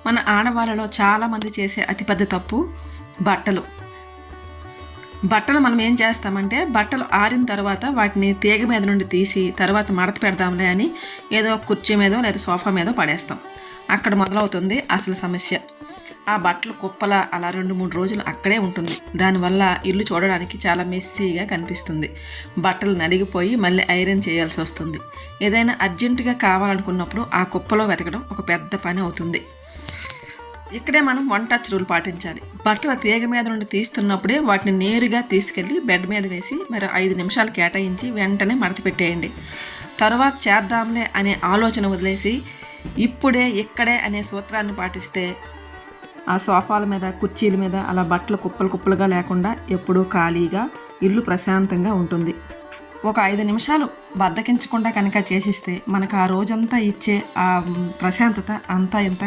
మన ఆడవాళ్ళలో చాలామంది చేసే అతిపెద్ద తప్పు బట్టలు మనం ఏం చేస్తామంటే బట్టలు ఆరిన తర్వాత వాటిని తీగ మీద నుండి తీసి తర్వాత మడత పెడదాంలే అని ఏదో కుర్చీ మీదో లేదా సోఫా మీదో పడేస్తాం. అక్కడ మొదలవుతుంది అసలు సమస్య. ఆ బట్టలు కుప్పల అలా 2-3 రోజులు అక్కడే ఉంటుంది. దానివల్ల ఇల్లు చూడడానికి చాలా మెస్సీగా కనిపిస్తుంది. బట్టలు నలిగిపోయి మళ్ళీ ఐరన్ చేయాల్సి వస్తుంది. ఏదైనా అర్జెంటుగా కావాలనుకున్నప్పుడు ఆ కుప్పలో వెతకడం ఒక పెద్ద పని అవుతుంది. ఇక్కడే మనం 1 టచ్ రూల్ పాటించాలి. బట్టల తీగ మీద నుండి తీస్తున్నప్పుడే వాటిని నేరుగా తీసుకెళ్ళి బెడ్ మీద వేసి మరి 5 నిమిషాలు కేటాయించి వెంటనే మడత పెట్టేయండి. తర్వాత చేద్దాంలే అనే ఆలోచన వదిలేసి ఇప్పుడే ఇక్కడే అనే సూత్రాన్ని పాటిస్తే ఆ సోఫాల మీద కుర్చీల మీద అలా బట్టలు కుప్పలుగా లేకుండా ఎప్పుడూ ఖాళీగా ఇల్లు ప్రశాంతంగా ఉంటుంది. ఒక 5 నిమిషాలు బద్దకించకుండా కనుక చేసిస్తే మనకు ఆ రోజంతా ఇచ్చే ఆ ప్రశాంతత అంతా ఇంత